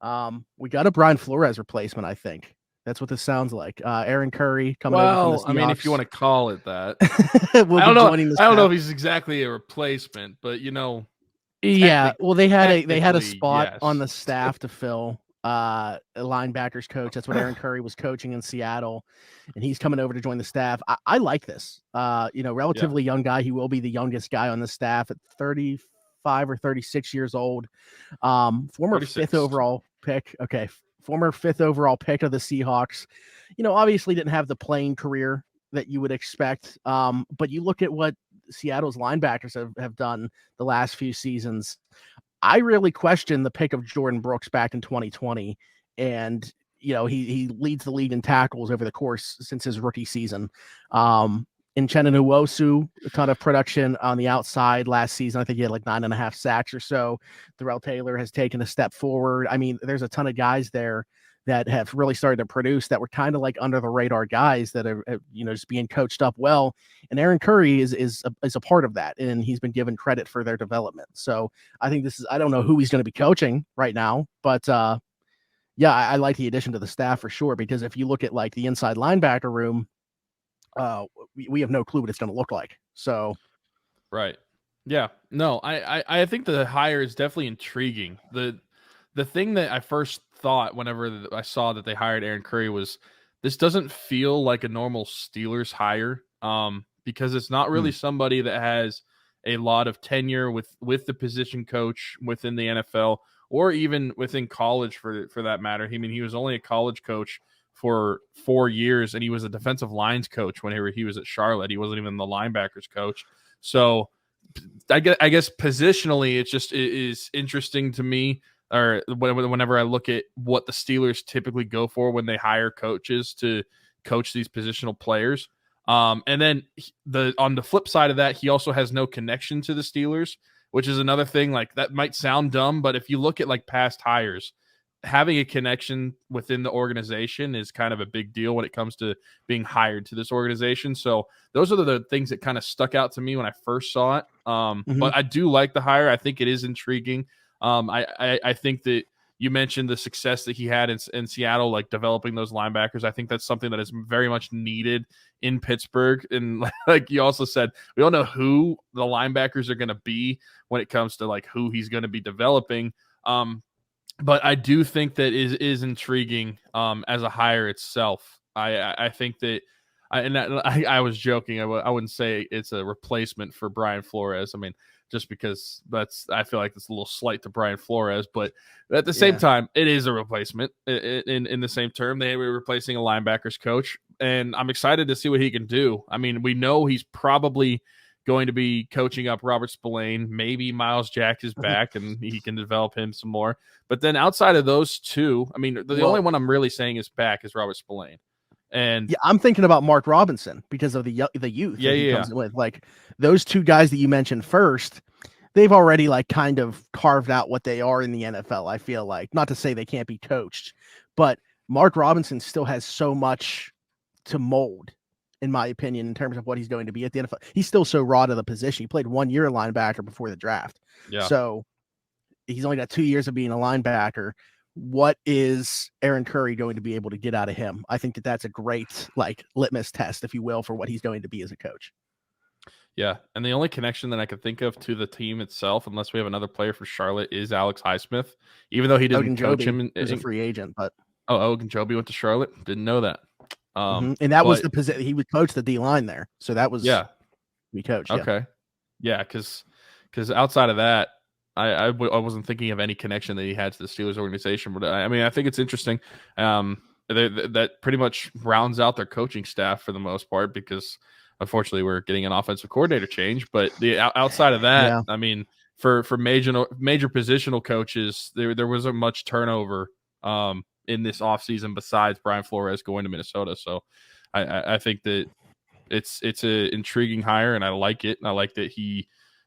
We got a Brian Flores replacement, I think. That's what this sounds like. Aaron Curry coming over from the Well, I mean, if you Seahawks. want to call it that, Will I be don't know. joining the I don't know staff. if he's exactly a replacement, but Yeah, well, they had a technically, spot on yes. the staff to fill, a linebackers coach. That's what Aaron Curry was coaching in Seattle, and he's coming over to join the staff. I like this. Yeah, Relatively young guy. He will be the youngest guy on the staff at 35 or 36 years old. Former fifth 36. overall pick. Okay, former fifth overall pick of the Seahawks. Obviously didn't have the playing career that you would expect. But you look at what Seattle's linebackers have done the last few seasons. I really question the pick of Jordan Brooks back in 2020. And, he leads the league in tackles over the course since his rookie season. In Nwosu, a ton of production on the outside last season. I think he had like 9.5 sacks or so. Darrell Taylor has taken a step forward. I mean, there's a ton of guys there that have really started to produce that were kind of like under the radar guys that are, just being coached up well. And Aaron Curry is a part of that, and he's been given credit for their development. So I think I don't know who he's going to be coaching right now, but yeah, I like the addition to the staff for sure, because if you look at like the inside linebacker room, we have no clue what it's going to look like. So, right. Yeah. No, I think the hire is definitely intriguing. The thing that I first thought whenever I saw that they hired Aaron Curry was this doesn't feel like a normal Steelers hire, because it's not really somebody that has a lot of tenure with the position coach within the NFL or even within college for that matter. I mean, he was only a college coach for 4 years, and he was a defensive lines coach whenever he was at Charlotte. He wasn't even the linebackers coach. So I guess positionally, it is interesting to me, or whenever I look at what the Steelers typically go for when they hire coaches to coach these positional players. And then on the flip side of that, he also has no connection to the Steelers, which is another thing. Like, that might sound dumb, but if you look at like past hires, having a connection within the organization is kind of a big deal when it comes to being hired to this organization. So those are the things that kind of stuck out to me when I first saw it. But I do like the hire. I think it is intriguing. I think that you mentioned the success that he had in Seattle, like developing those linebackers. I think that's something that is very much needed in Pittsburgh. And like you also said, we don't know who the linebackers are going to be when it comes to like who he's going to be developing. But I do think that is intriguing as a hire itself. I think that I was joking. I wouldn't say it's a replacement for Brian Flores. I mean, just because I feel like it's a little slight to Brian Flores, but at the same time, it is a replacement in the same term. They were replacing a linebackers coach, and I'm excited to see what he can do. I mean, we know he's probably going to be coaching up Robert Spillane. Maybe Miles Jack is back and he can develop him some more. But then outside of those two, I mean, the only one I'm really saying is back is Robert Spillane. And yeah, I'm thinking about Mark Robinson because of the youth that he comes in with. Like, those two guys that you mentioned first, they've already like kind of carved out what they are in the NFL. I feel like, not to say they can't be coached, but Mark Robinson still has so much to mold, in my opinion, in terms of what he's going to be at the NFL. He's still so raw to the position. He played 1 year linebacker before the draft. Yeah. So he's only got 2 years of being a linebacker. What is Aaron Curry going to be able to get out of him? I think that's a great like litmus test, if you will, for what he's going to be as a coach. Yeah, and the only connection that I could think of to the team itself, unless we have another player for Charlotte, is Alex Highsmith. Even though he didn't coach him, as a free agent, but Ogunjobi went to Charlotte. Didn't know that. And that was the position he would coach the D line there. So that was we coached. Okay, yeah, because outside of that, I wasn't thinking of any connection that he had to the Steelers organization. But I mean, I think it's interesting. That pretty much rounds out their coaching staff for the most part, because unfortunately we're getting an offensive coordinator change. But the outside of that, I mean, for major positional coaches, there wasn't much turnover in this offseason besides Brian Flores going to Minnesota. So I think that it's an intriguing hire, and I like it. And I like that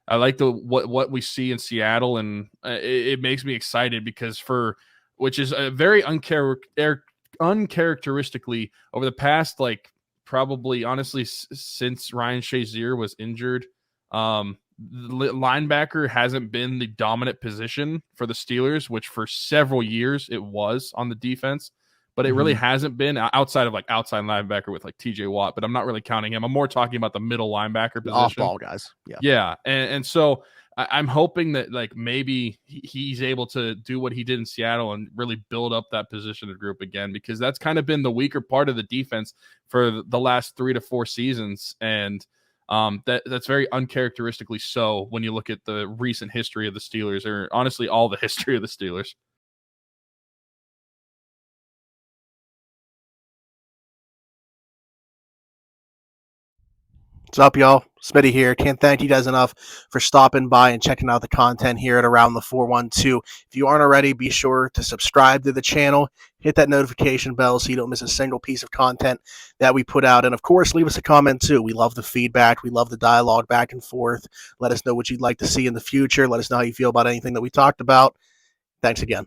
I like what we see in Seattle, and it makes me excited because which is a very uncharacteristically over the past, like, probably honestly since Ryan Shazier was injured, linebacker hasn't been the dominant position for the Steelers, which for several years it was on the defense, but it really hasn't been outside of like outside linebacker with like TJ Watt, but I'm not really counting him. I'm more talking about the middle linebacker position. Off-ball guys. Yeah. Yeah. And so I'm hoping that like maybe he's able to do what he did in Seattle and really build up that position group again, because that's kind of been the weaker part of the defense for the last 3 to 4 seasons. And that's very uncharacteristically so when you look at the recent history of the Steelers, or honestly all the history of the Steelers. What's up, y'all? Smitty here. Can't thank you guys enough for stopping by and checking out the content here at Around the 412. If you aren't already, be sure to subscribe to the channel, hit that notification bell so you don't miss a single piece of content that we put out. And of course, leave us a comment too. We love the feedback. We love the dialogue back and forth. Let us know what you'd like to see in the future. Let us know how you feel about anything that we talked about. Thanks again.